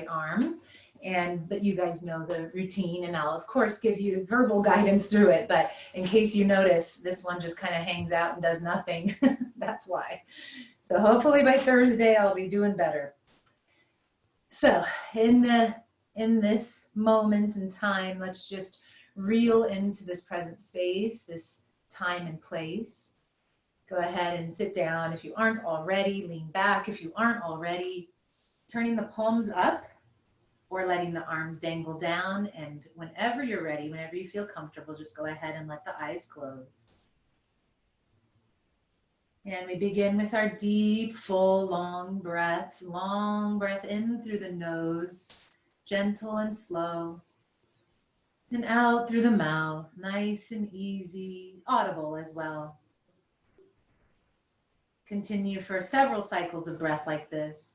right arm. But you guys know the routine, and I'll of course give you verbal guidance through it, but in case you notice, this one just kind of hangs out and does nothing. That's why. So hopefully by Thursday, I'll be doing better. So in this moment in time, let's just reel into this present space, this time and place. Go ahead and sit down. If you aren't already, lean back. If you aren't already, turning the palms up or letting the arms dangle down. And whenever you're ready, whenever you feel comfortable, just go ahead and let the eyes close. And we begin with our deep, full, long breath in through the nose, gentle and slow, and out through the mouth, nice and easy, audible as well. Continue for several cycles of breath like this.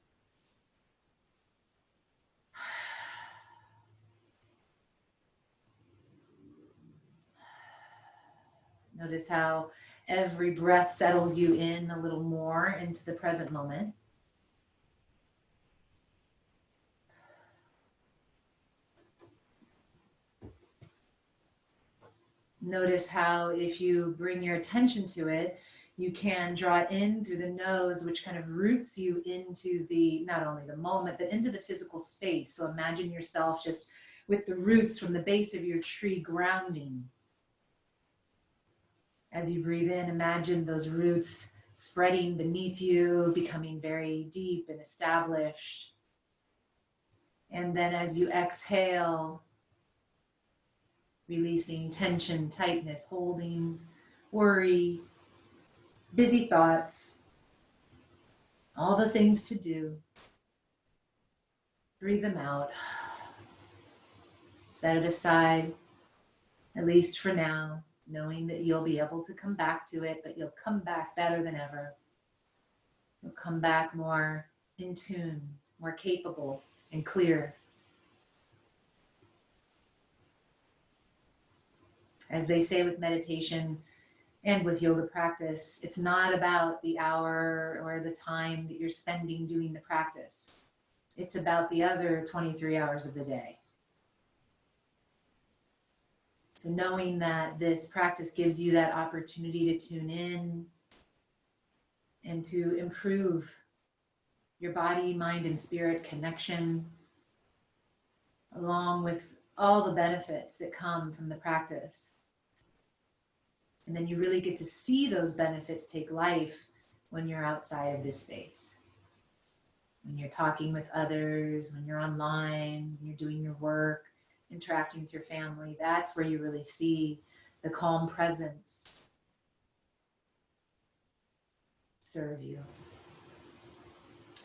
Notice how every breath settles you in a little more into the present moment. Notice how if you bring your attention to it, you can draw in through the nose, which kind of roots you into not only the moment, but into the physical space. So imagine yourself just with the roots from the base of your tree grounding. As you breathe in, imagine those roots spreading beneath you, becoming very deep and established. And then as you exhale, releasing tension, tightness, holding, worry, busy thoughts, all the things to do. Breathe them out. Set it aside, at least for now, knowing that you'll be able to come back to it, but you'll come back better than ever. You'll come back more in tune, more capable and clear. As they say with meditation and with yoga practice, it's not about the hour or the time that you're spending doing the practice. It's about the other 23 hours of the day. So knowing that this practice gives you that opportunity to tune in and to improve your body, mind, and spirit connection, along with all the benefits that come from the practice. And then you really get to see those benefits take life when you're outside of this space. When you're talking with others, when you're online, when you're doing your work, interacting with your family, that's where you really see the calm presence serve you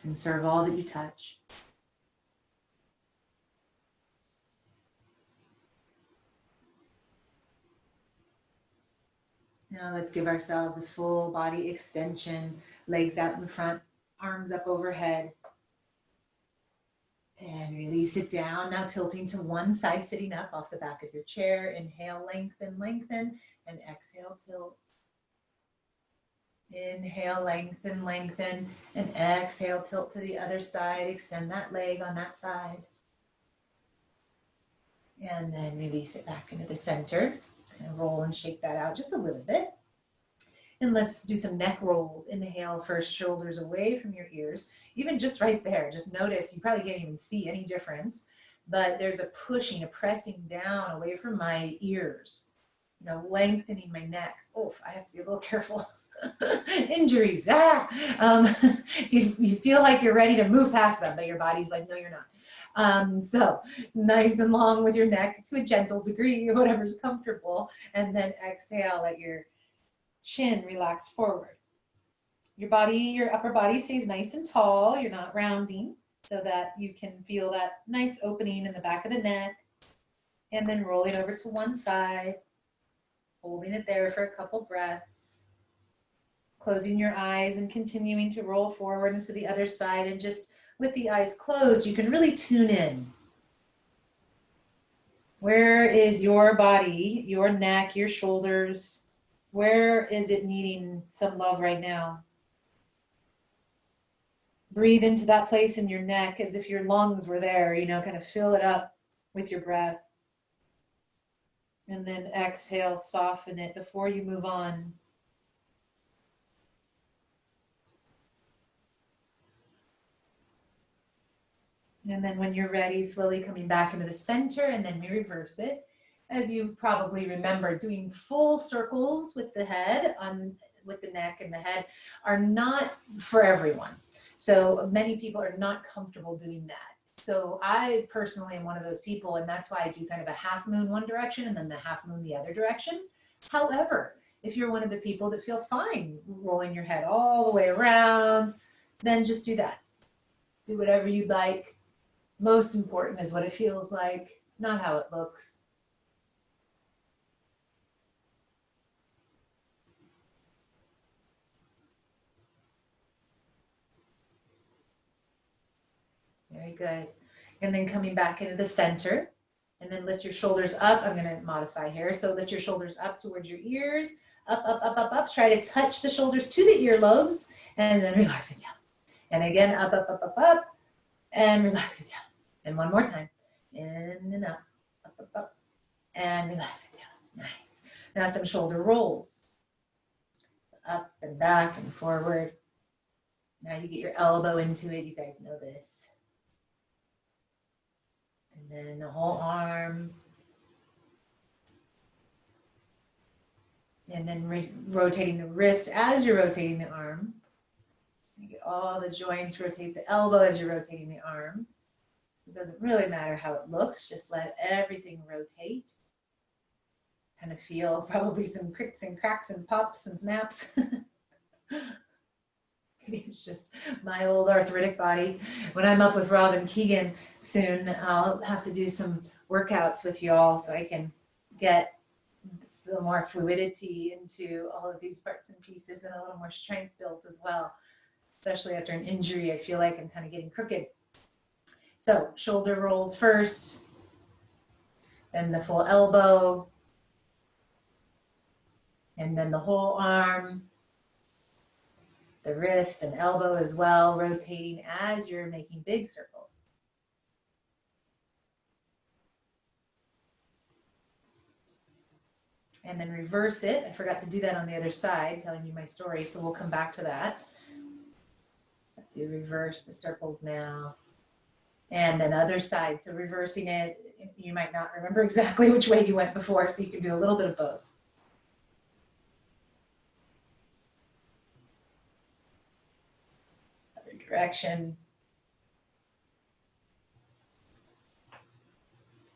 and serve all that you touch. Now let's give ourselves a full body extension, legs out in front, arms up overhead. And release it down, now tilting to one side, sitting up off the back of your chair. Inhale, lengthen, lengthen, and exhale, tilt. Inhale, lengthen, lengthen, and exhale, tilt to the other side. Extend that leg on that side. And then release it back into the center. And roll and shake that out just a little bit. And let's do some neck rolls. Inhale first, shoulders away from your ears. Even just right there, just notice, you probably can't even see any difference, but there's a pushing, a pressing down away from my ears, lengthening my neck. Oof, I have to be a little careful. Injuries, you feel like you're ready to move past them, but your body's like, no, you're not. So nice and long with your neck to a gentle degree, whatever's comfortable. And then exhale, let your chin relax forward. Your upper body stays nice and tall. You're not rounding, so that you can feel that nice opening in the back of the neck. And then rolling over to one side, holding it there for a couple breaths. Closing your eyes and continuing to roll forward into the other side. And just with the eyes closed, you can really tune in. Where is your body, your neck, your shoulders? Where is it needing some love right now? Breathe into that place in your neck as if your lungs were there, you know, kind of fill it up with your breath. And then exhale, soften it before you move on. And then when you're ready, slowly coming back into the center, and then we reverse it. As you probably remember, doing full circles with the head with the neck and the head are not for everyone. So many people are not comfortable doing that. So I personally am one of those people, and that's why I do kind of a half moon one direction and then the half moon the other direction. However, if you're one of the people that feel fine rolling your head all the way around, then just do that. Do whatever you'd like. Most important is what it feels like, not how it looks. Very good. And then coming back into the center, and then lift your shoulders up. I'm going to modify here. So lift your shoulders up towards your ears, up, up, up, up, up. Try to touch the shoulders to the earlobes, and then relax it down. And again, up, up, up, up, up, and relax it down. And one more time. In and up, up, up, up, and relax it down. Nice. Now some shoulder rolls. Up and back and forward. Now you get your elbow into it. You guys know this. And then the whole arm. And then rotating the wrist as you're rotating the arm. You get all the joints, rotate the elbow as you're rotating the arm. It doesn't really matter how it looks, just let everything rotate. Kind of feel probably some cricks and cracks and pops and snaps. Maybe it's just my old arthritic body. When I'm up with Rob and Keegan soon, I'll have to do some workouts with y'all so I can get a little more fluidity into all of these parts and pieces and a little more strength built as well. Especially after an injury, I feel like I'm kind of getting crooked. So shoulder rolls first, then the full elbow, and then the whole arm, the wrist and elbow as well, rotating as you're making big circles. And then reverse it. I forgot to do that on the other side, telling you my story, so we'll come back to that. Do reverse the circles now. And then other side, so reversing it, you might not remember exactly which way you went before, so you can do a little bit of both. Other direction.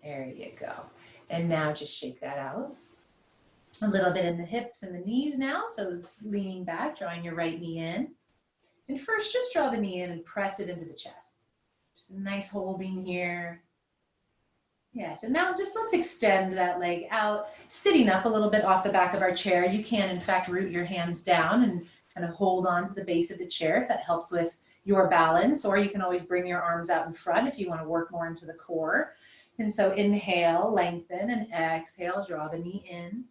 There you go. And now just shake that out. A little bit in the hips and the knees now, so it's leaning back, drawing your right knee in. And first, just draw the knee in and press it into the chest. Just a nice holding here. Yes, and now just let's extend that leg out, sitting up a little bit off the back of our chair. You can, in fact, root your hands down and kind of hold on to the base of the chair if that helps with your balance, or you can always bring your arms out in front if you want to work more into the core. And so inhale, lengthen, and exhale, draw the knee in.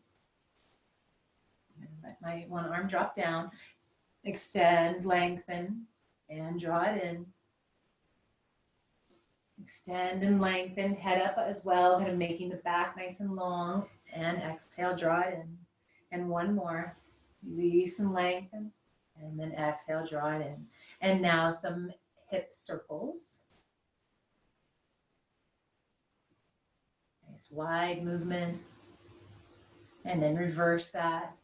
And let my one arm drop down. Extend, lengthen, and draw it in. Extend and lengthen, head up as well, kind of making the back nice and long. And exhale, draw it in. And one more. Release and lengthen. And then exhale, draw it in. And now some hip circles. Nice wide movement. And then reverse that.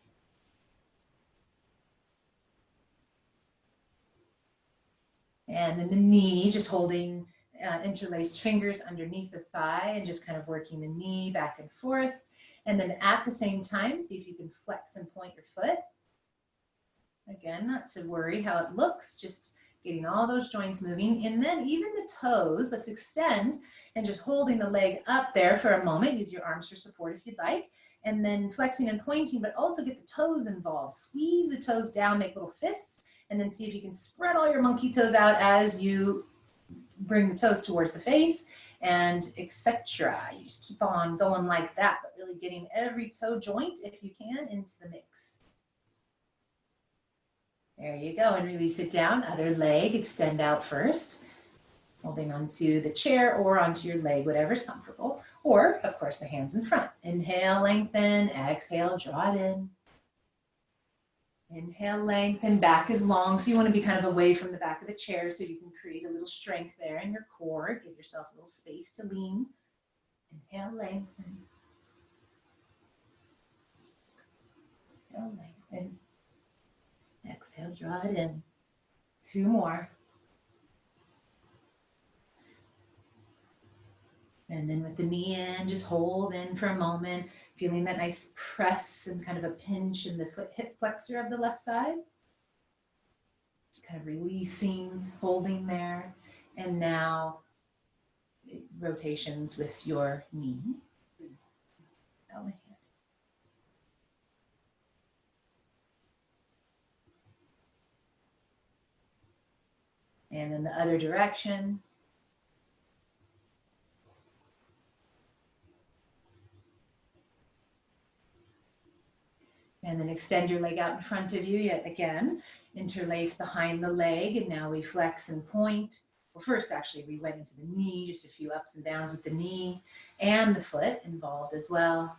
And then the knee, just holding interlaced fingers underneath the thigh and just kind of working the knee back and forth. And then at the same time, see if you can flex and point your foot. Again, not to worry how it looks, just getting all those joints moving. And then even the toes, let's extend and just holding the leg up there for a moment. Use your arms for support if you'd like. And then flexing and pointing, but also get the toes involved. Squeeze the toes down, make little fists. And then see if you can spread all your monkey toes out as you bring the toes towards the face, and etc. You just keep on going like that, but really getting every toe joint, if you can, into the mix. There you go, and release it down. Other leg, extend out first, holding onto the chair or onto your leg, whatever's comfortable. Or, of course, the hands in front. Inhale, lengthen, exhale, draw it in. Inhale, lengthen, back is long, so you want to be kind of away from the back of the chair so you can create a little strength there in your core. Give yourself a little space to lean. Inhale, lengthen. Inhale, lengthen. Exhale, draw it in. 2 more. And then with the knee in, just hold in for a moment, feeling that nice press and kind of a pinch in the hip flexor of the left side. Just kind of releasing, holding there. And now rotations with your knee. And in the other direction. And then extend your leg out in front of you yet again. Interlace behind the leg, and now we flex and point. Well, first, actually, we went into the knee, just a few ups and downs with the knee and the foot involved as well.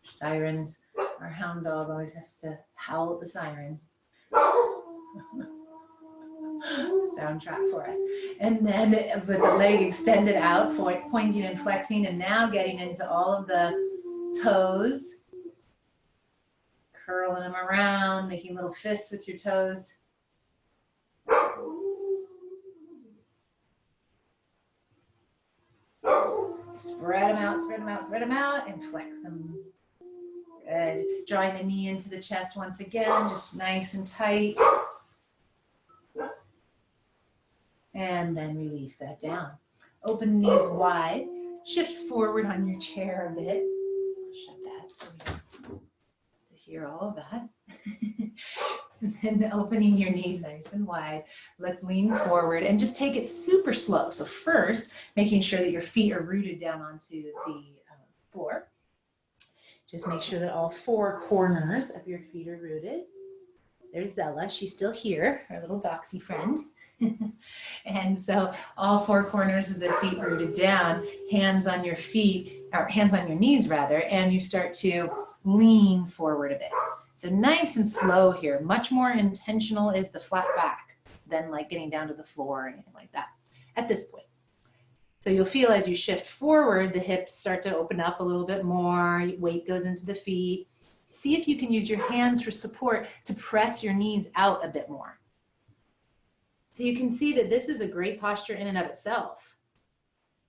Sirens, our hound dog always has to howl at the sirens. Soundtrack for us. And then with the leg extended out, pointing and flexing, and now getting into all of the toes, curling them around, making little fists with your toes. Spread them out, spread them out, spread them out, and flex them. Good. Drawing the knee into the chest once again, just nice and tight. And then release that down. Open the knees wide. Shift forward on your chair a bit. Shut that so we don't have to hear all of that. And then opening your knees nice and wide. Let's lean forward and just take it super slow. So first, making sure that your feet are rooted down onto the floor. Just make sure that all 4 corners of your feet are rooted. There's Zella, she's still here, our little doxy friend. And so all 4 corners of the feet rooted down, hands on your feet, or hands on your knees rather, and you start to lean forward a bit. So nice and slow here. Much more intentional is the flat back than like getting down to the floor or anything like that at this point. So you'll feel as you shift forward, the hips start to open up a little bit more, weight goes into the feet. See if you can use your hands for support to press your knees out a bit more. So you can see that this is a great posture in and of itself.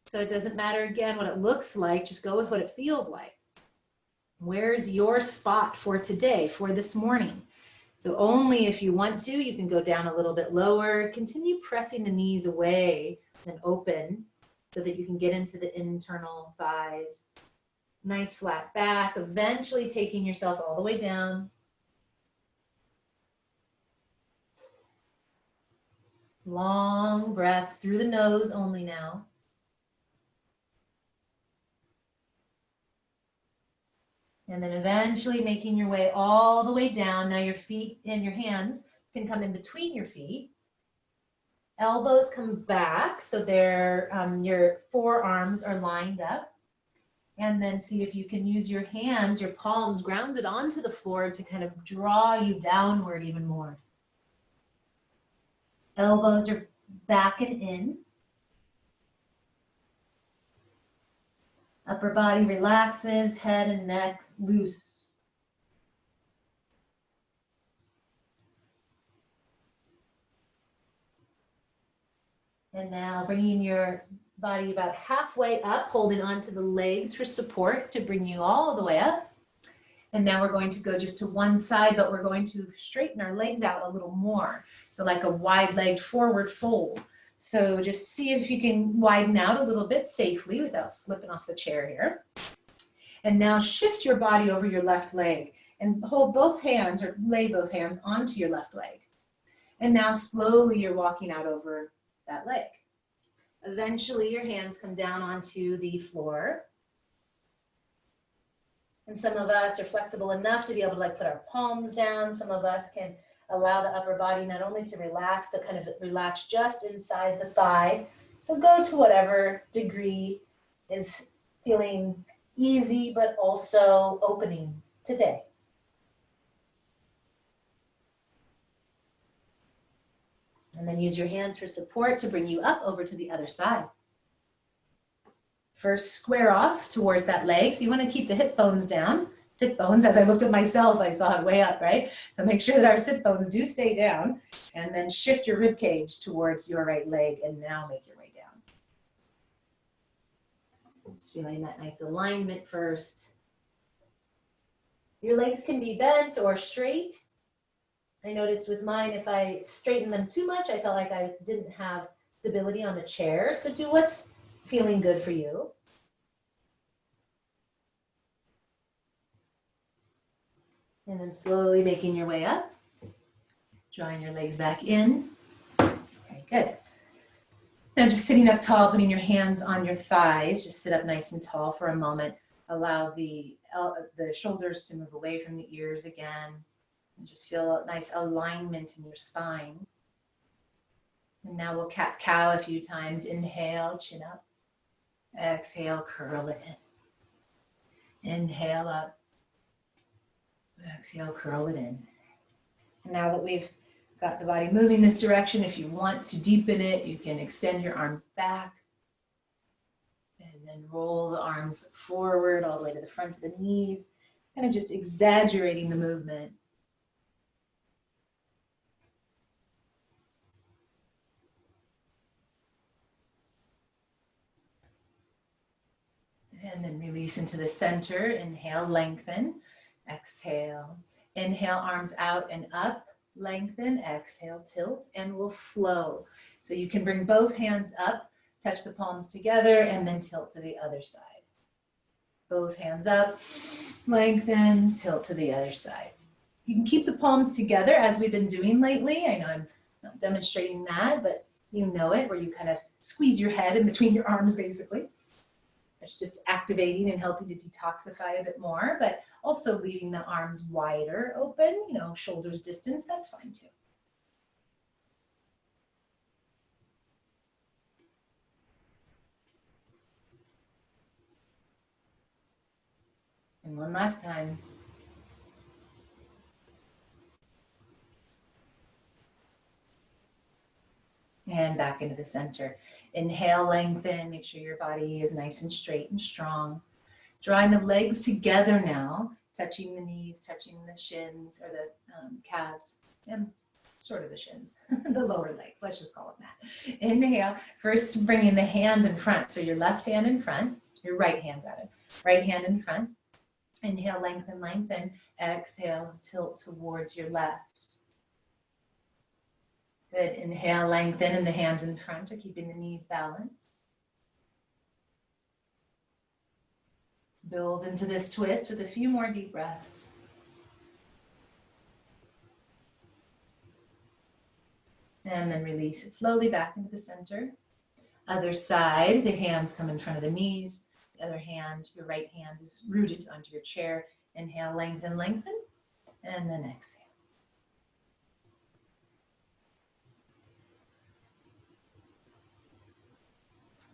So it doesn't matter, again, what it looks like, just go with what it feels like. Where's your spot for today, for this morning? So only if you want to, you can go down a little bit lower. Continue pressing the knees away and open so that you can get into the internal thighs. Nice flat back, eventually taking yourself all the way down. Long breaths through the nose only now. And then eventually making your way all the way down. Now your feet and your hands can come in between your feet. Elbows come back so they're, your forearms are lined up. And then see if you can use your hands, your palms grounded onto the floor to kind of draw you downward even more. Elbows are back and in. Upper body relaxes, head and neck loose. And now bringing your body about halfway up, holding onto the legs for support to bring you all the way up. And now we're going to go just to one side, but we're going to straighten our legs out a little more. So like a wide-legged forward fold. So just see if you can widen out a little bit safely without slipping off the chair here. And now shift your body over your left leg and hold both hands or lay both hands onto your left leg. And now slowly you're walking out over that leg. Eventually your hands come down onto the floor. And some of us are flexible enough to be able to like put our palms down. Some of us can allow the upper body not only to relax, but kind of relax just inside the thigh. So go to whatever degree is feeling easy, but also opening today. And then use your hands for support to bring you up over to the other side. First, square off towards that leg. So you want to keep the hip bones down. Sit bones, as I looked at myself, I saw it way up, right? So make sure that our sit bones do stay down, and then shift your rib cage towards your right leg, and now make your way down. Just feeling that nice alignment first. Your legs can be bent or straight. I noticed with mine, if I straightened them too much, I felt like I didn't have stability on the chair. So do what's feeling good for you. And then slowly making your way up, drawing your legs back in. Very good. Now just sitting up tall, putting your hands on your thighs, just sit up nice and tall for a moment. Allow the shoulders to move away from the ears again. And just feel a nice alignment in your spine. And now we'll cat-cow a few times. Inhale, chin up. Exhale, curl it in. Inhale up. Exhale, curl it in. And now that we've got the body moving this direction, if you want to deepen it, you can extend your arms back. And then roll the arms forward all the way to the front of the knees. Kind of just exaggerating the movement. And then release into the center. Inhale, lengthen. Exhale. Inhale, arms out and up. Lengthen. Exhale, tilt, and we'll flow. So you can bring both hands up, touch the palms together, and then tilt to the other side. Both hands up, lengthen, tilt to the other side. You can keep the palms together as we've been doing lately. I know I'm not demonstrating that, but you know it, where you kind of squeeze your head in between your arms, basically. It's just activating and helping to detoxify a bit more, but also leaving the arms wider open, you know, shoulders distance, that's fine too. And one last time. And back into the center. Inhale, lengthen, make sure your body is nice and straight and strong. Drawing the legs together now, touching the knees, touching the shins or the calves, and sort of the shins, the lower legs, let's just call it that. Inhale, first bringing the hand in front. So your left hand in front, your right hand rather, right hand in front. Inhale, lengthen, lengthen. Exhale, tilt towards your left. Good. Inhale, lengthen, and the hands in front are keeping the knees balanced. Build into this twist with a few more deep breaths. And then release it slowly back into the center. Other side, the hands come in front of the knees. The other hand, your right hand, is rooted onto your chair. Inhale, lengthen, lengthen, and then exhale.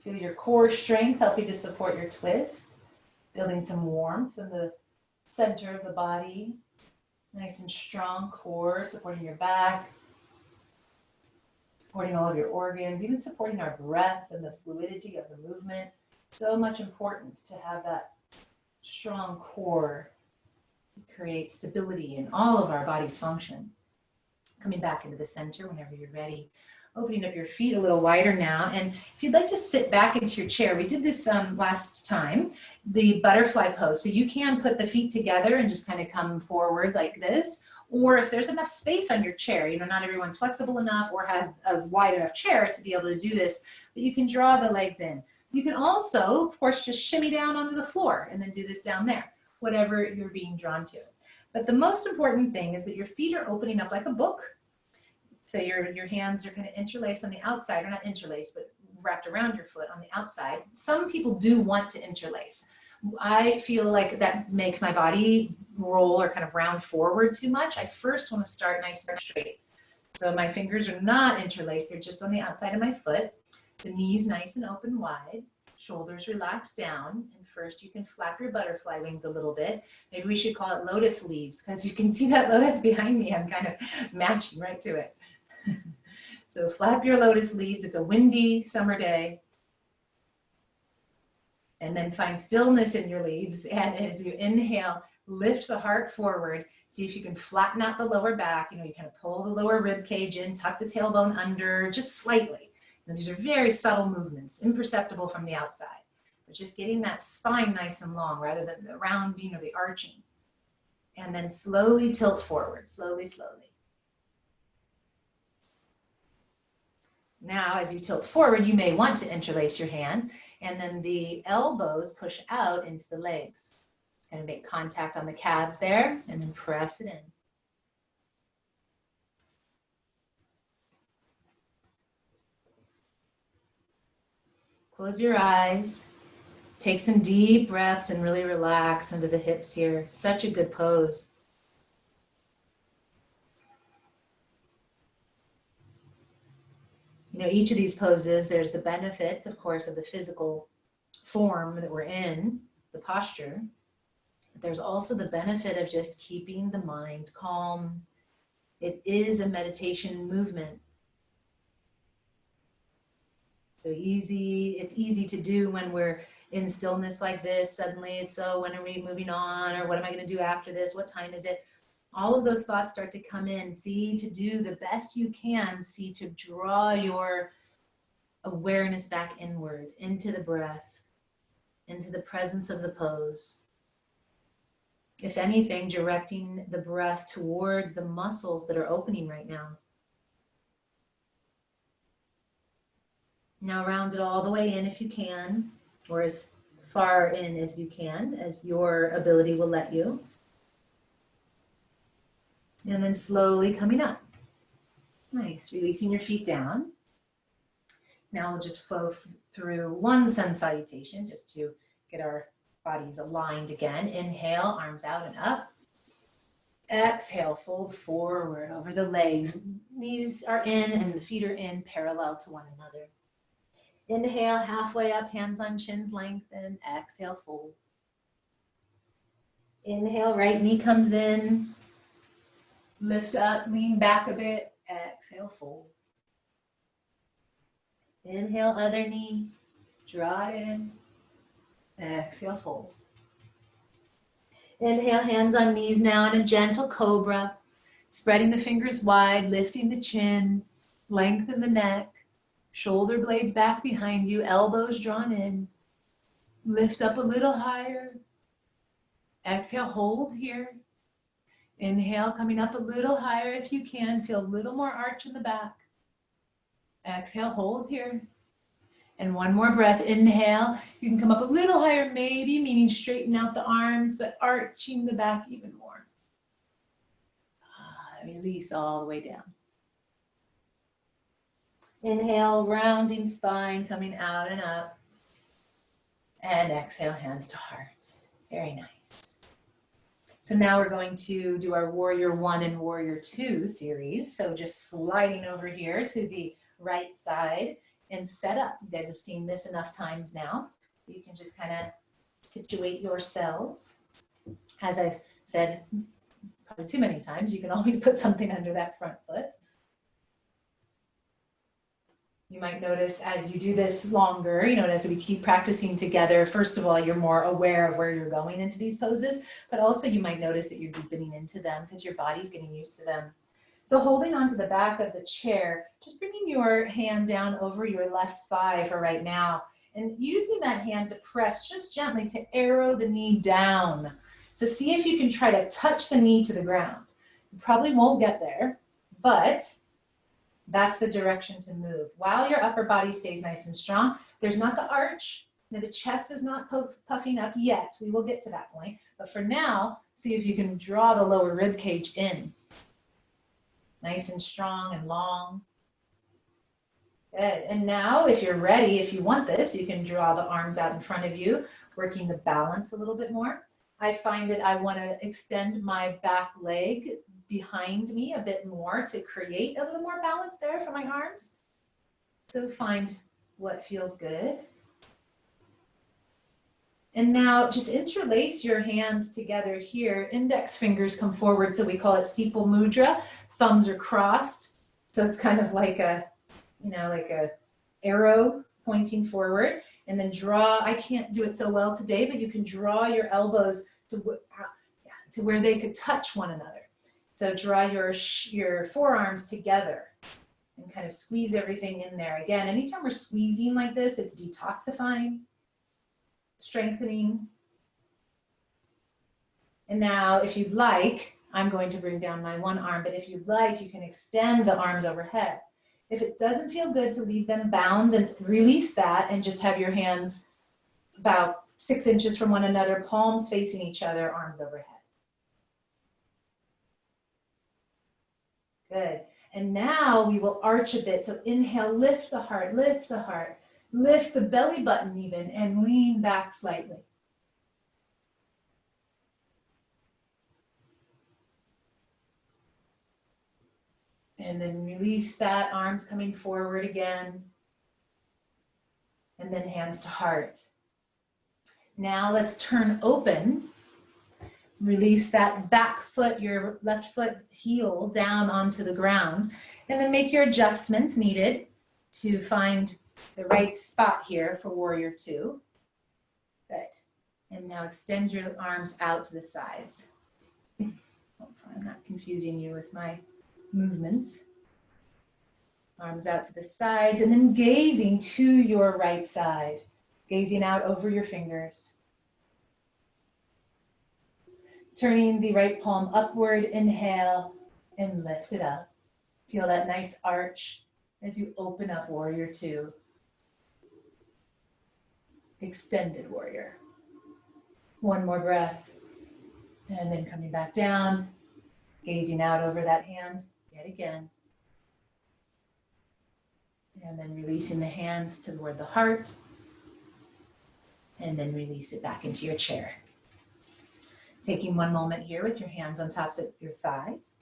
Feel your core strength helping to support your twist, building some warmth in the center of the body. Nice and strong core, supporting your back, supporting all of your organs, even supporting our breath and the fluidity of the movement. So much importance to have that strong core. It creates stability in all of our body's function. Coming back into the center whenever you're ready. Opening up your feet a little wider now. And if you'd like to sit back into your chair, we did this last time, the butterfly pose. So you can put the feet together and just kind of come forward like this. Or if there's enough space on your chair, you know, not everyone's flexible enough or has a wide enough chair to be able to do this, but you can draw the legs in. You can also, of course, just shimmy down onto the floor and then do this down there, whatever you're being drawn to. But the most important thing is that your feet are opening up like a book. So your hands are kind of interlaced on the outside, or not interlaced, but wrapped around your foot on the outside. Some people do want to interlace, I feel like that makes my body roll or kind of round forward too much. I first want to start nice and straight. So my fingers are not interlaced, they're just on the outside of my foot. The knees nice and open wide, shoulders relax down. And first you can flap your butterfly wings a little bit. Maybe we should call it lotus leaves, because you can see that lotus behind me. I'm kind of matching right to it. So flap your lotus leaves. It's a windy summer day. And then find stillness in your leaves. And as you inhale, lift the heart forward. See if you can flatten out the lower back. You kind of pull the lower rib cage in, tuck the tailbone under just slightly. And these are very subtle movements, imperceptible from the outside. But just getting that spine nice and long rather than the rounding or the arching. And then slowly tilt forward, slowly, slowly. Now, as you tilt forward, you may want to interlace your hands, and then the elbows push out into the legs. Kind of make contact on the calves there, and then press it in. Close your eyes. Take some deep breaths and really relax into the hips here. Such a good pose. Each of these poses, there's the benefits, of course, of the physical form that we're in, the posture. But there's also the benefit of just keeping the mind calm. It is a meditation movement. So it's easy to do when we're in stillness like this. Suddenly it's, oh, when are we moving on? Or what am I going to do after this? What time is it? All of those thoughts start to come in. See to do the best you can. See to draw your awareness back inward, into the breath, into the presence of the pose. If anything, directing the breath towards the muscles that are opening right now. Now round it all the way in if you can, or as far in as you can, as your ability will let you. And then slowly coming up. Nice, releasing your feet down. Now we'll just flow through one sun salutation just to get our bodies aligned again. Inhale, arms out and up. Exhale, fold forward over the legs. Knees are in and the feet are in parallel to one another. Inhale, halfway up, hands on shins, lengthen. Exhale, fold. Inhale, right knee comes in. Lift up, lean back a bit. Exhale, fold. Inhale, other knee. Draw it in. Exhale, fold. Inhale, hands on knees now in a gentle cobra. Spreading the fingers wide, lifting the chin. Lengthen the neck. Shoulder blades back behind you, elbows drawn in. Lift up a little higher. Exhale, hold here. Inhale, coming up a little higher if you can. Feel a little more arch in the back. Exhale, hold here. And one more breath. Inhale. You can come up a little higher maybe, meaning straighten out the arms, but arching the back even more. Release all the way down. Inhale, rounding spine, coming out and up. And exhale, hands to heart. Very nice. So now we're going to do our Warrior 1 and Warrior 2 series. So just sliding over here to the right side and set up. You guys have seen this enough times now. You can just kind of situate yourselves. As I've said probably too many times, you can always put something under that front foot. You might notice as you do this longer, as we keep practicing together, first of all, you're more aware of where you're going into these poses, but also you might notice that you're deepening into them because your body's getting used to them. So holding onto the back of the chair, just bringing your hand down over your left thigh for right now, and using that hand to press just gently to arrow the knee down. So see if you can try to touch the knee to the ground. You probably won't get there, but that's the direction to move. While your upper body stays nice and strong, there's not the arch. Now the chest is not puffing up yet. We will get to that point. But for now, see if you can draw the lower rib cage in. Nice and strong and long. Good. And now, if you're ready, if you want this, you can draw the arms out in front of you, working the balance a little bit more. I find that I want to extend my back leg behind me a bit more to create a little more balance there for my arms. So find what feels good. And now just interlace your hands together here. Index fingers come forward, so we call it steeple mudra. Thumbs are crossed. So it's kind of like a, like a arrow pointing forward. And then draw, I can't do it so well today, but you can draw your elbows to where they could touch one another. So draw your forearms together and kind of squeeze everything in there. Again, anytime we're squeezing like this, it's detoxifying, strengthening. And now if you'd like, I'm going to bring down my one arm, but if you'd like, you can extend the arms overhead. If it doesn't feel good to leave them bound, then release that and just have your hands about 6 inches from one another, palms facing each other, arms overhead. Good. And now we will arch a bit. So inhale, lift the heart, lift the belly button even, and lean back slightly. And then release that, arms coming forward again. And then hands to heart. Now let's turn open. Release that back foot, your left foot heel down onto the ground. And then make your adjustments needed to find the right spot here for warrior two. Good. And now extend your arms out to the sides. Hopefully I'm not confusing you with my movements. Arms out to the sides and then gazing to your right side. Gazing out over your fingers. Turning the right palm upward, inhale and lift it up. Feel that nice arch as you open up warrior two. Extended warrior. One more breath. And then coming back down, gazing out over that hand yet again. And then releasing the hands toward the heart. And then release it back into your chair. Taking one moment here with your hands on tops of your thighs.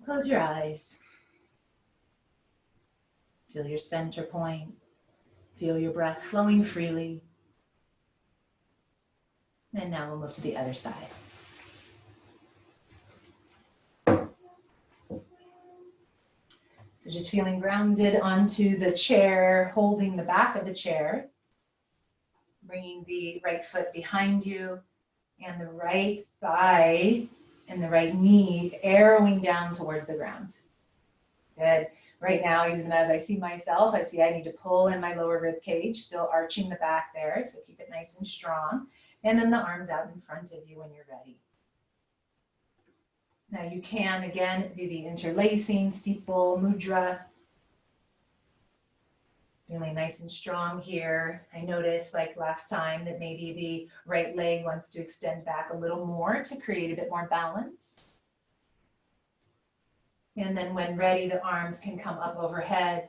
Close your eyes. Feel your center point. Feel your breath flowing freely. And now we'll move to the other side. So just feeling grounded onto the chair, holding the back of the chair. Bringing the right foot behind you and the right thigh and the right knee arrowing down towards the ground. Good. Right now, even as I see myself, I see I need to pull in my lower rib cage, still arching the back there, so keep it nice and strong. And then the arms out in front of you when you're ready. Now you can, again, do the interlacing, steeple mudra. Feeling nice and strong here. I noticed, like last time, that maybe the right leg wants to extend back a little more to create a bit more balance. And then when ready, the arms can come up overhead.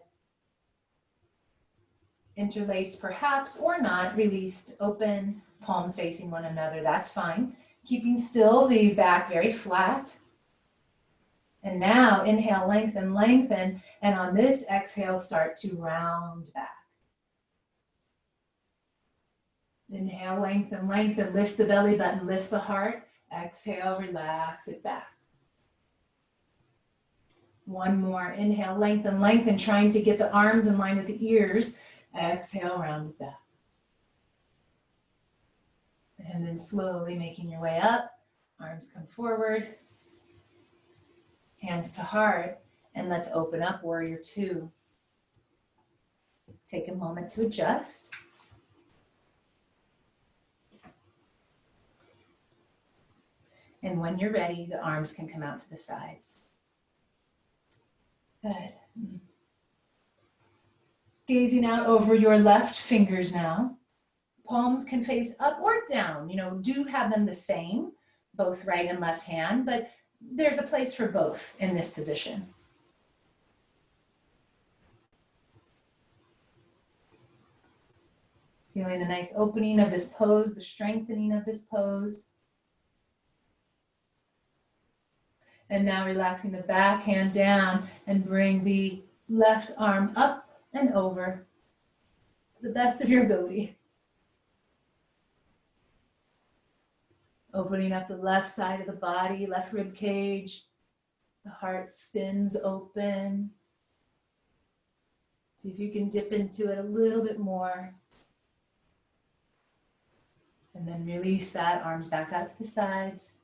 Interlaced perhaps, or not, released, open, palms facing one another, that's fine. Keeping still, the back very flat. And now inhale, lengthen, lengthen, and on this exhale, start to round back. Inhale, lengthen, lengthen, lift the belly button, lift the heart. Exhale, relax it back. One more, inhale, lengthen, lengthen, trying to get the arms in line with the ears. Exhale, round it back. And then slowly making your way up, arms come forward. Hands to heart, and let's open up warrior two. Take a moment to adjust. And when you're ready, the arms can come out to the sides. Good. Gazing out over your left fingers now. Palms can face up or down. Do have them the same, both right and left hand, but there's a place for both in this position. Feeling the nice opening of this pose, the strengthening of this pose. And now relaxing the back hand down and bring the left arm up and over to the best of your ability. Opening up the left side of the body, left rib cage. The heart spins open. See if you can dip into it a little bit more. And then release that, arms back out to the sides.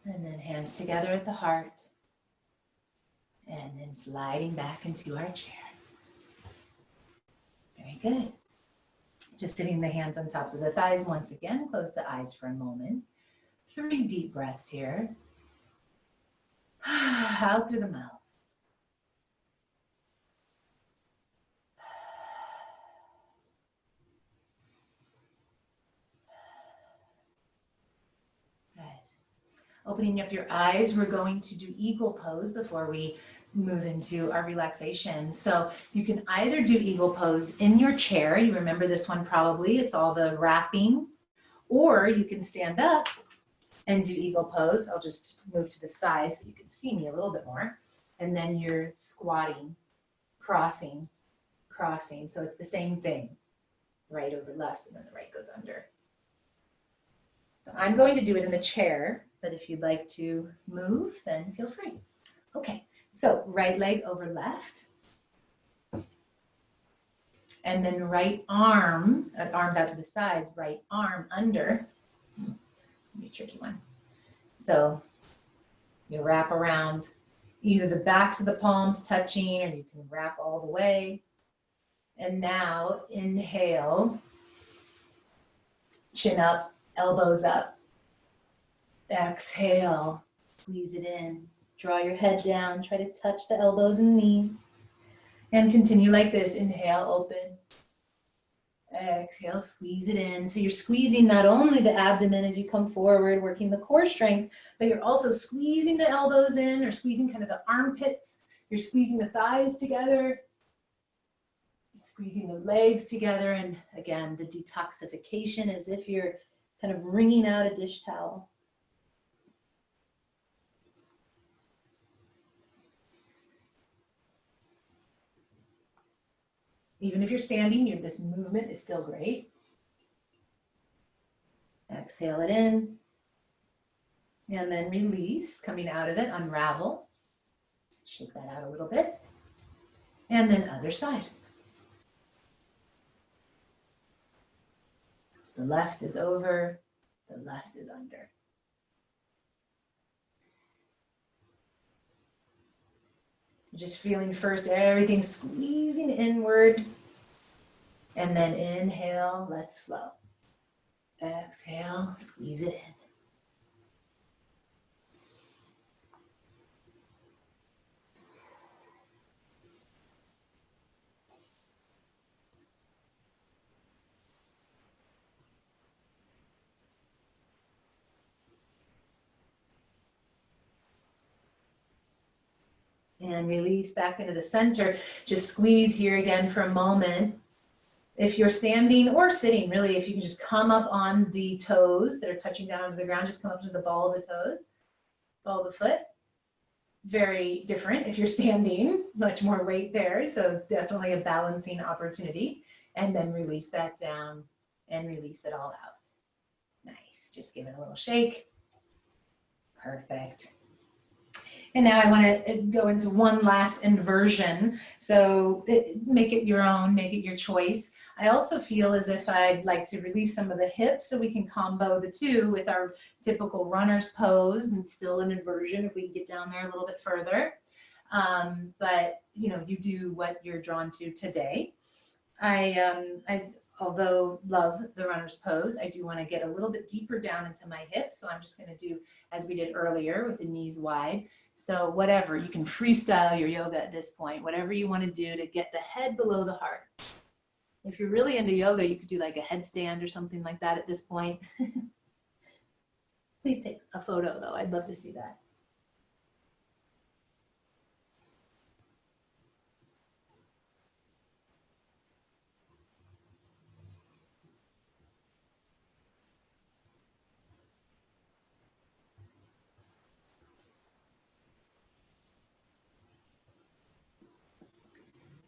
And then hands together at the heart. And then sliding back into our chair. Very good. Just sitting the hands on tops of the thighs once again. Close the eyes for a moment. 3 deep breaths here. Out through the mouth. Good. Opening up your eyes, we're going to do eagle pose before we move into our relaxation. So you can either do eagle pose in your chair. You remember this one probably. It's all the wrapping. Or you can stand up and do eagle pose. I'll just move to the side so you can see me a little bit more. And then you're squatting, crossing, crossing. So it's the same thing. Right over left, and then the right goes under. So I'm going to do it in the chair, but if you'd like to move, then feel free. Okay. So right leg over left. And then right arm, arms out to the sides, right arm under. Be a tricky one. So you wrap around either the backs of the palms touching, or you can wrap all the way. And now inhale, chin up, elbows up. Exhale, squeeze it in. Draw your head down, try to touch the elbows and knees. And continue like this. Inhale, open. Exhale, squeeze it in. So you're squeezing not only the abdomen as you come forward, working the core strength, but you're also squeezing the elbows in, or squeezing kind of the armpits. You're squeezing the thighs together. You're squeezing the legs together. And again, the detoxification as if you're kind of wringing out a dish towel. Even if you're standing, this movement is still great. Exhale it in. And then release, coming out of it, unravel. Shake that out a little bit. And then other side. The left is over, the left is under. Just feeling first everything squeezing inward. And then inhale, let's flow. Exhale, squeeze it in. And release back into the center. Just squeeze here again for a moment. If you're standing or sitting, really, if you can just come up on the toes that are touching down onto the ground, just come up to the ball of the toes, ball of the foot. Very different if you're standing, much more weight there. So definitely a balancing opportunity. And then release that down and release it all out. Nice. Just give it a little shake. Perfect. And now I want to go into one last inversion. So make it your own, make it your choice. I also feel as if I'd like to release some of the hips so we can combo the two with our typical runner's pose and still an inversion if we can get down there a little bit further. But you do what you're drawn to today. I although love the runner's pose, I do want to get a little bit deeper down into my hips. So I'm just going to do as we did earlier with the knees wide. So whatever, you can freestyle your yoga at this point, whatever you want to do to get the head below the heart. If you're really into yoga, you could do like a headstand or something like that at this point. Please take a photo though, I'd love to see that.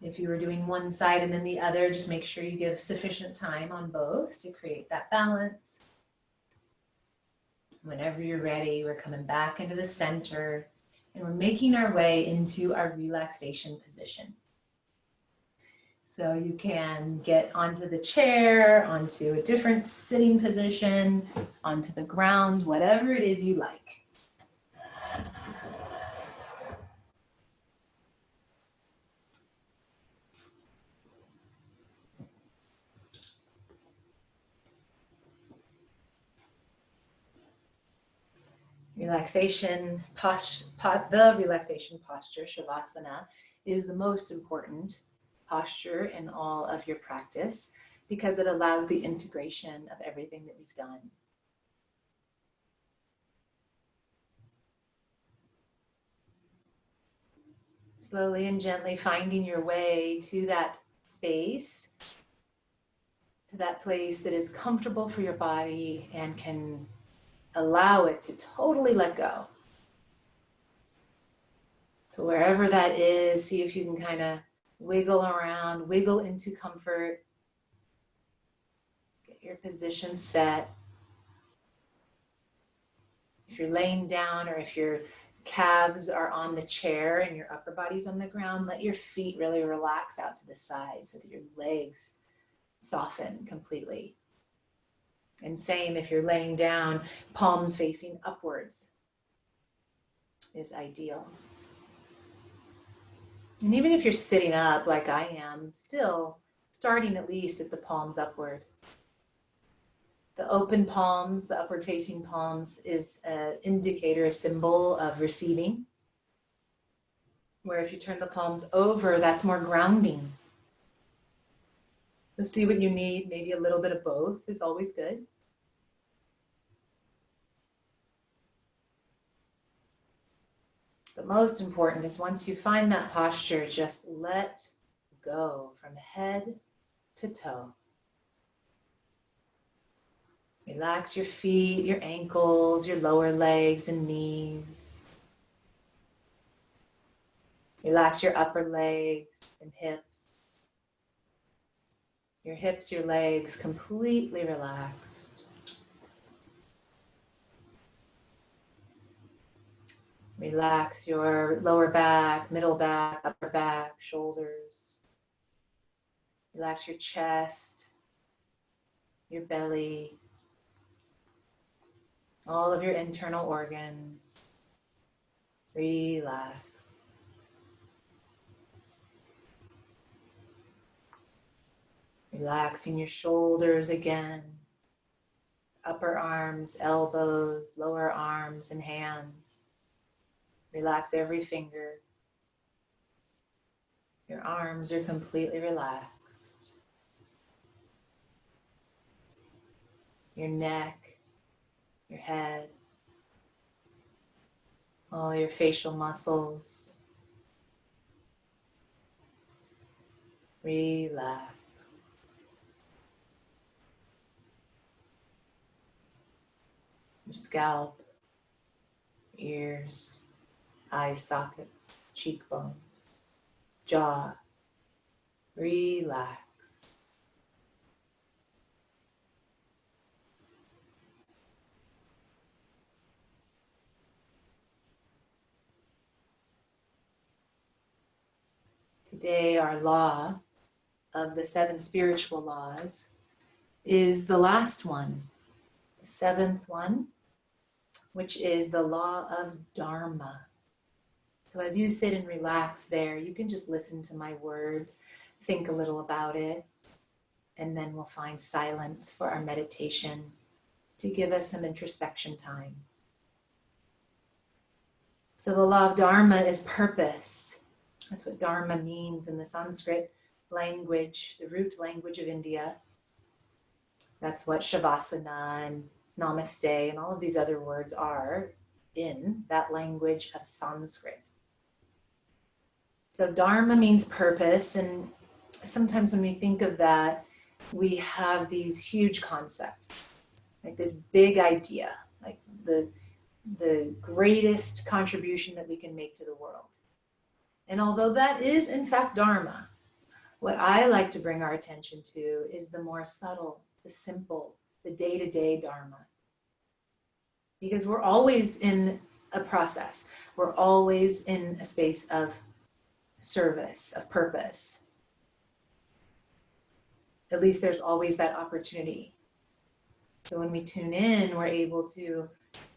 If you were doing one side and then the other, just make sure you give sufficient time on both to create that balance. Whenever you're ready, we're coming back into the center and we're making our way into our relaxation position. So you can get onto the chair, onto a different sitting position, onto the ground, whatever it is you like. Relaxation the relaxation posture, Shavasana, is the most important posture in all of your practice because it allows the integration of everything that we've done. Slowly and gently finding your way to that space, to that place that is comfortable for your body and can allow it to totally let go. So wherever that is, see if you can kind of wiggle around, wiggle into comfort. Get your position set. If you're laying down or if your calves are on the chair and your upper body's on the ground, let your feet really relax out to the side so that your legs soften completely. And same if you're laying down, palms facing upwards is ideal. And even if you're sitting up like I am, still starting at least with the palms upward. The open palms, the upward facing palms is an indicator, a symbol of receiving. Where if you turn the palms over, that's more grounding. So see what you need, maybe a little bit of both is always good. But most important is once you find that posture, just let go from head to toe. Relax your feet, your ankles, your lower legs and knees. Relax your upper legs and hips. Your hips, your legs completely relaxed. Relax your lower back, middle back, upper back, shoulders. Relax your chest, your belly, all of your internal organs. Relax. Relaxing your shoulders again, upper arms, elbows, lower arms and hands. Relax every finger. Your arms are completely relaxed. Your neck, your head, all your facial muscles. Relax. Your scalp, ears, eye sockets, cheekbones, jaw. Relax. Today, our law of the 7 spiritual laws is the last one, the 7th one, which is the law of Dharma. So as you sit and relax there, you can just listen to my words, think a little about it, and then we'll find silence for our meditation to give us some introspection time. So the law of Dharma is purpose. That's what Dharma means in the Sanskrit language, the root language of India. That's what Shavasana and Namaste and all of these other words are in that language of Sanskrit. So Dharma means purpose, and sometimes when we think of that, we have these huge concepts, like this big idea, like the greatest contribution that we can make to the world. And although that is in fact Dharma, What I like to bring our attention to is the more subtle, the simple, the day-to-day Dharma. Because we're always in a process. We're always in a space of service, of purpose. At least there's always that opportunity. So when we tune in, we're able to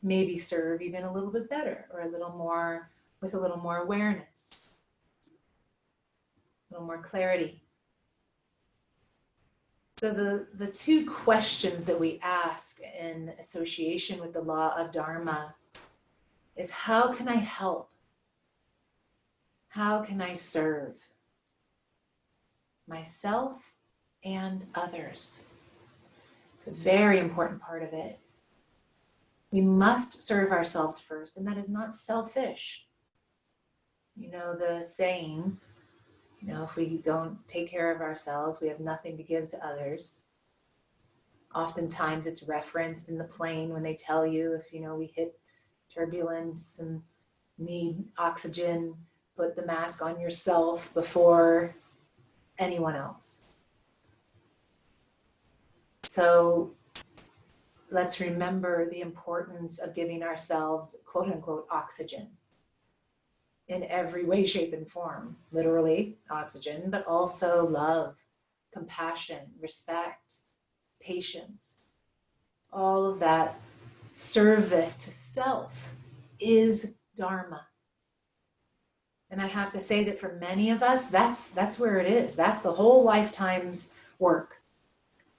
maybe serve even a little bit better, or a little more, with a little more awareness, a little more clarity. So the two questions that we ask in association with the law of Dharma is, how can I help? How can I serve myself and others? It's a very important part of it. We must serve ourselves first, and that is not selfish. You know the saying, if we don't take care of ourselves, we have nothing to give to others. Oftentimes it's referenced in the plane when they tell you if, we hit turbulence and need oxygen, put the mask on yourself before anyone else. So let's remember the importance of giving ourselves, quote unquote, oxygen in every way, shape, and form. Literally oxygen, but also love, compassion, respect, patience. All of that service to self is Dharma. And I have to say that for many of us, that's where it is. That's the whole lifetime's work.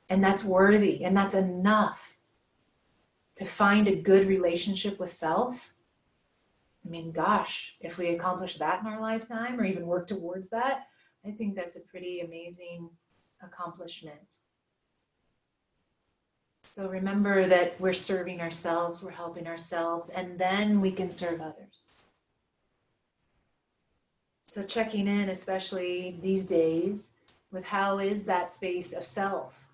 And that's worthy, and that's enough to find a good relationship with self. I mean, gosh, if we accomplish that in our lifetime, or even work towards that, I think that's a pretty amazing accomplishment. So remember that we're serving ourselves, we're helping ourselves, and then we can serve others. So checking in, especially these days, with how is that space of self,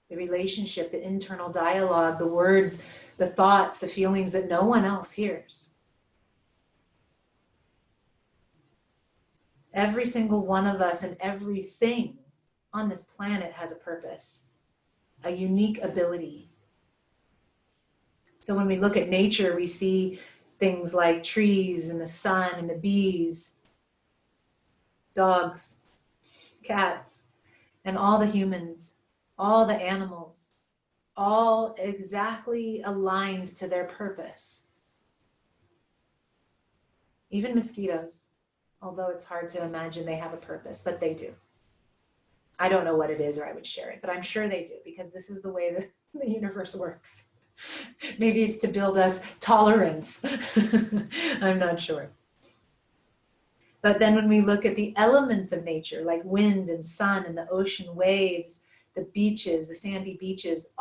the relationship, the internal dialogue, the words, the thoughts, the feelings that no one else hears. Every single one of us and everything on this planet has a purpose, a unique ability. So when we look at nature, we see things like trees and the sun and the bees, dogs, cats, and all the humans, all the animals, all exactly aligned to their purpose. Even mosquitoes, although it's hard to imagine they have a purpose, but they do. I don't know what it is, or I would share it, but I'm sure they do, because this is the way that the universe works. Maybe it's to build us tolerance. I'm not sure. But then when we look at the elements of nature, like wind and sun and the ocean waves, the beaches, the sandy beaches,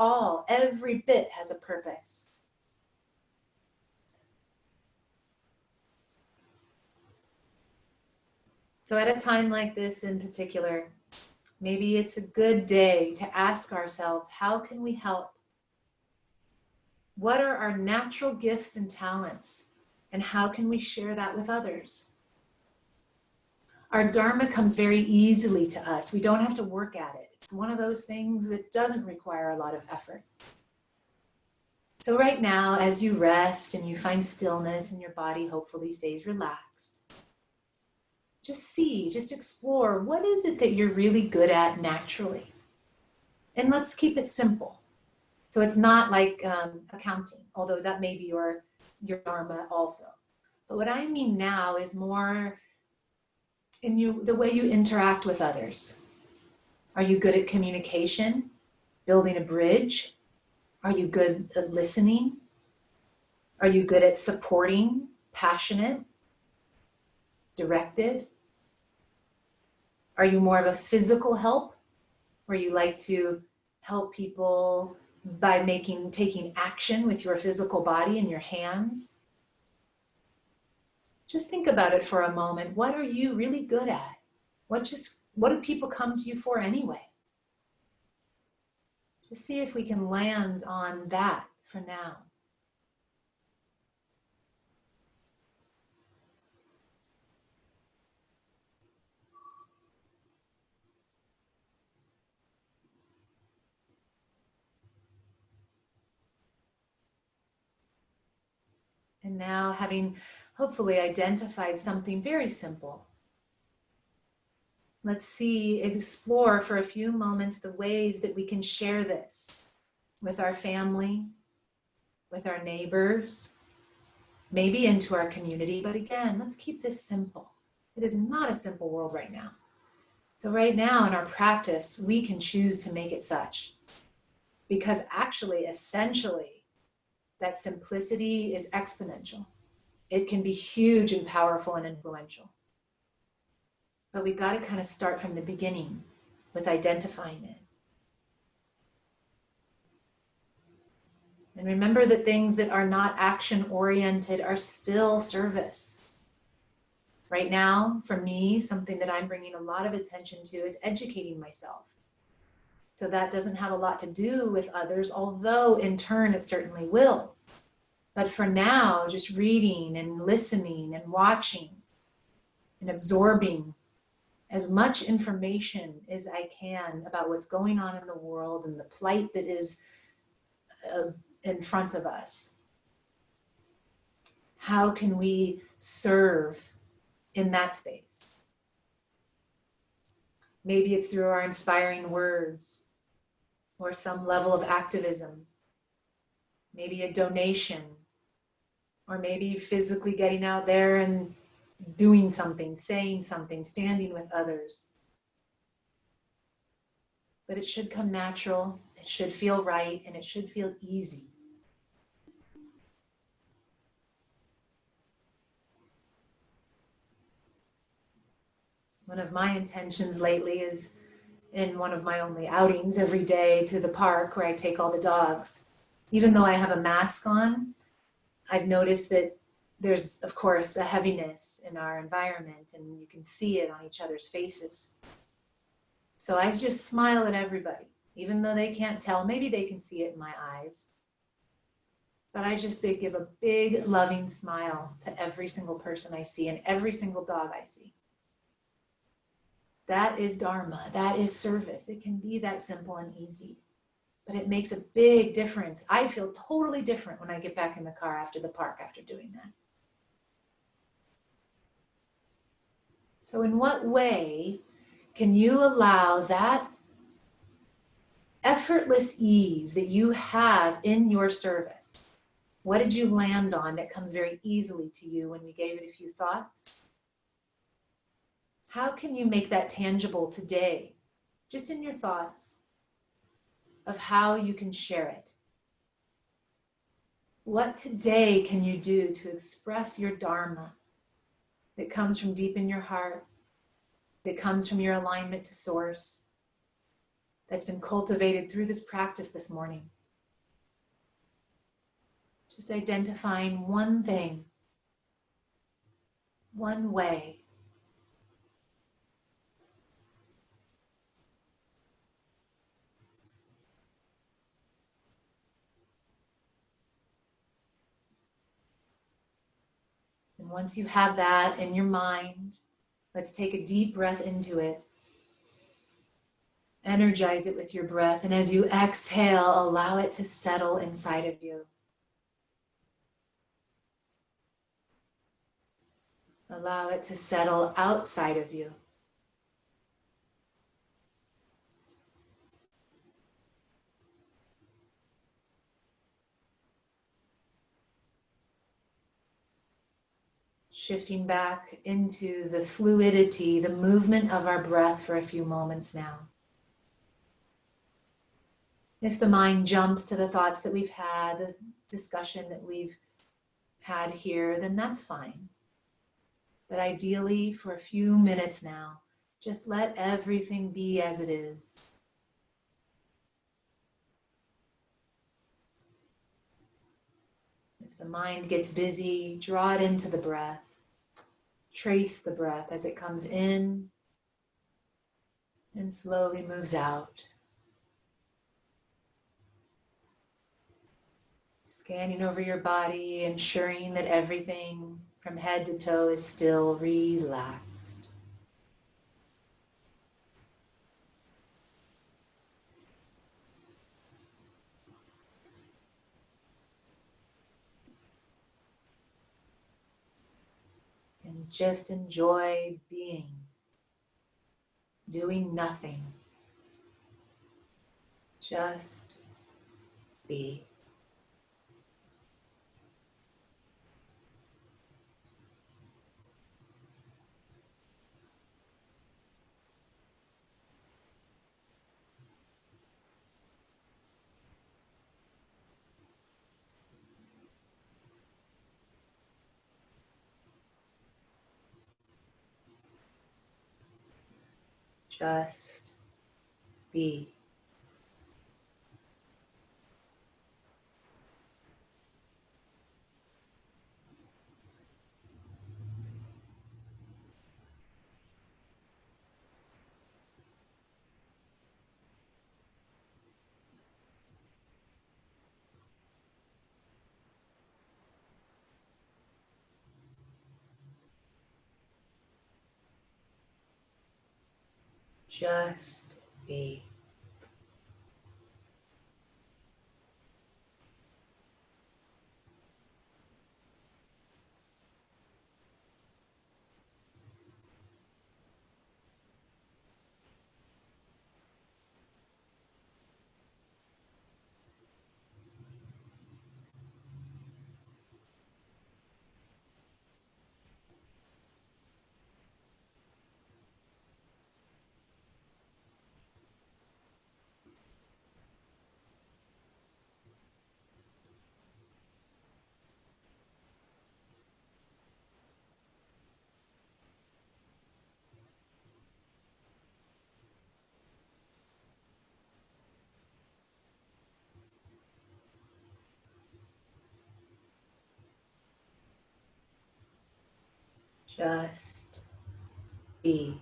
every bit has a purpose. So at a time like this in particular, maybe it's a good day to ask ourselves, how can we help? What are our natural gifts and talents? And how can we share that with others? Our Dharma comes very easily to us. We don't have to work at it. It's one of those things that doesn't require a lot of effort. So right now, as you rest and you find stillness and your body hopefully stays relaxed, just explore, what is it that you're really good at naturally? And let's keep it simple. So it's not like accounting, although that may be your Dharma also. But what I mean now is more in the way you interact with others. Are you good at communication, building a bridge? Are you good at listening? Are you good at supporting, passionate, directed? Are you more of a physical help, where you like to help people by taking action with your physical body and your hands? Just think about it for a moment. What are you really good at? What do people come to you for anyway? Just see if we can land on that for now. And now, having hopefully identified something very simple, let's explore for a few moments the ways that we can share this with our family, with our neighbors, maybe into our community. But again, let's keep this simple. It is not a simple world right now. So right now in our practice, we can choose to make it such. Because actually, essentially, that simplicity is exponential. It can be huge and powerful and influential. But we got to kind of start from the beginning with identifying it. And remember that things that are not action-oriented are still service. Right now, for me, something that I'm bringing a lot of attention to is educating myself. So that doesn't have a lot to do with others, although in turn it certainly will. But for now, just reading and listening and watching and absorbing as much information as I can about what's going on in the world and the plight that is in front of us. How can we serve in that space? Maybe it's through our inspiring words or some level of activism, maybe a donation, or maybe physically getting out there and doing something, saying something, standing with others. But it should come natural, it should feel right, and it should feel easy. One of my intentions lately is in one of my only outings every day to the park where I take all the dogs. Even though I have a mask on, I've noticed that there's, of course, a heaviness in our environment, and you can see it on each other's faces. So I just smile at everybody, even though they can't tell. Maybe they can see it in my eyes. But I just give a big, loving smile to every single person I see and every single dog I see. That is Dharma. That is service. It can be that simple and easy. But it makes a big difference. I feel totally different when I get back in the car after the park after doing that. So in what way can you allow that effortless ease that you have in your service? What did you land on that comes very easily to you when we gave it a few thoughts? How can you make that tangible today, just in your thoughts, of how you can share it? What today can you do to express your Dharma that comes from deep in your heart, that comes from your alignment to Source, that's been cultivated through this practice this morning? Just identifying one thing, one way. And once you have that in your mind, let's take a deep breath into it. Energize it with your breath. And as you exhale, allow it to settle inside of you. Allow it to settle outside of you. Shifting back into the fluidity, the movement of our breath for a few moments now. If the mind jumps to the thoughts that we've had, the discussion that we've had here, then that's fine. But ideally, for a few minutes now, just let everything be as it is. If the mind gets busy, draw it into the breath. Trace the breath as it comes in and slowly moves out. Scanning over your body, ensuring that everything from head to toe is still relaxed. just enjoy being, doing nothing. Just be. Just be. Just be. Just be.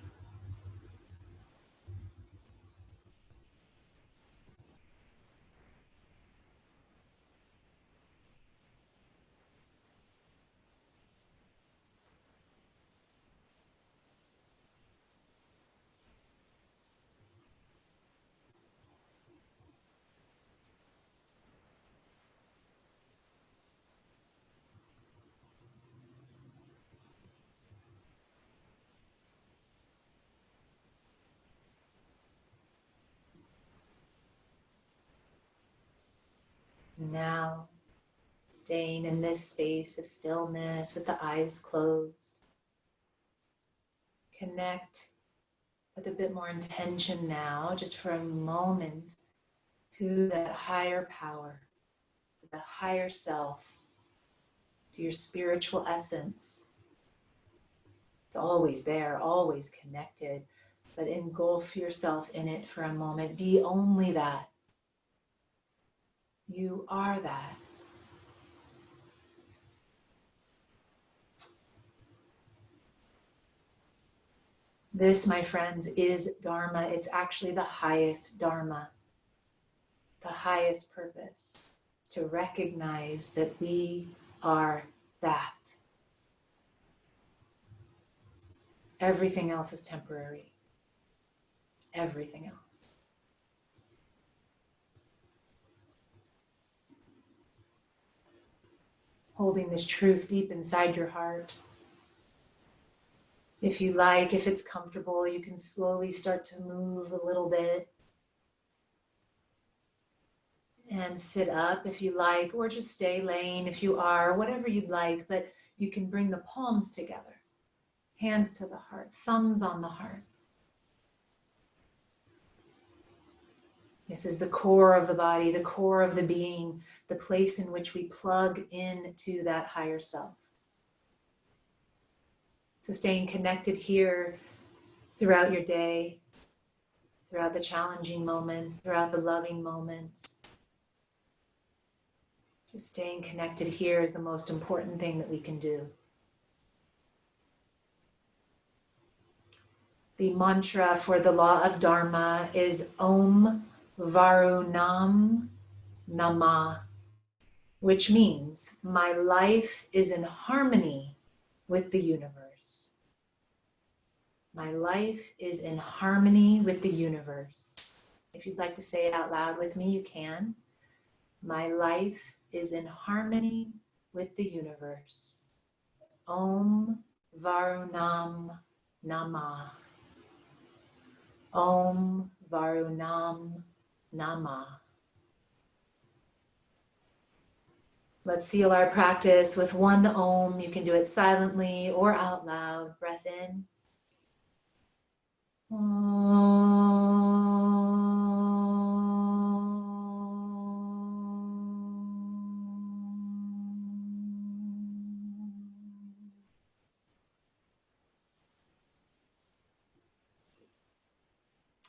Now, staying in this space of stillness with the eyes closed. Connect with a bit more intention now, just for a moment, to that higher power, to the higher self, to your spiritual essence. It's always there, always connected, but engulf yourself in it for a moment. Be only that. You are that. This, my friends, is Dharma. It's actually the highest Dharma, the highest purpose, to recognize that we are that. Everything else is temporary. Everything else. Holding this truth deep inside your heart. If you like, if it's comfortable, you can slowly start to move a little bit and sit up if you like, or just stay laying if you are, whatever you'd like, but you can bring the palms together, hands to the heart, thumbs on the heart. This is the core of the body, the core of the being, the place in which we plug into that higher self. So staying connected here throughout your day, throughout the challenging moments, throughout the loving moments. Just staying connected here is the most important thing that we can do. The mantra for the law of Dharma is Om Varunam Namah, which means my life is in harmony with the universe. My life is in harmony with the universe. If you'd like to say it out loud with me, you can. My life is in harmony with the universe. Om Varunam Nama. Om Varunam Nama. Let's seal our practice with one Om. You can do it silently or out loud. Breath in.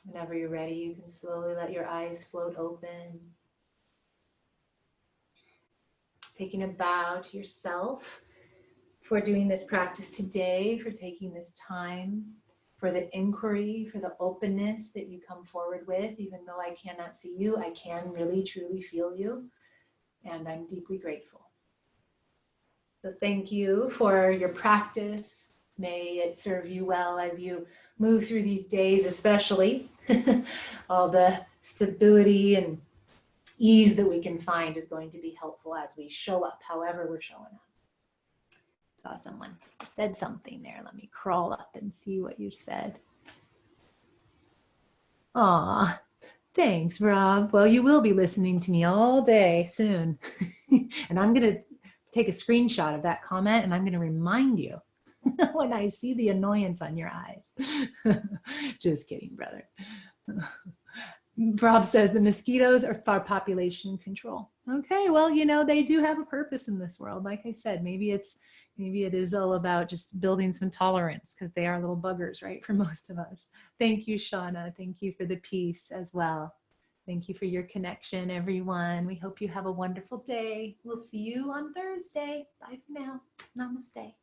Whenever you're ready, you can slowly let your eyes float open. Taking a bow to yourself for doing this practice today, for taking this time, for the inquiry, for the openness that you come forward with. Even though I cannot see you, I can really, truly feel you, and I'm deeply grateful. So thank you for your practice. May it serve you well as you move through these days, especially. All the stability and ease that we can find is going to be helpful as we show up, however we're showing up. Saw someone said something there. Let me crawl up and see what you said. Aw, thanks, Rob. Well, you will be listening to me all day soon. And I'm going to take a screenshot of that comment and I'm going to remind you when I see the annoyance on your eyes. Just kidding, brother. Rob says the mosquitoes are for population control. Okay, well, you know, they do have a purpose in this world. Like I said, maybe it is all about just building some tolerance because they are little buggers, right, for most of us. Thank you, Shauna. Thank you for the peace as well. Thank you for your connection, everyone. We hope you have a wonderful day. We'll see you on Thursday. Bye for now. Namaste.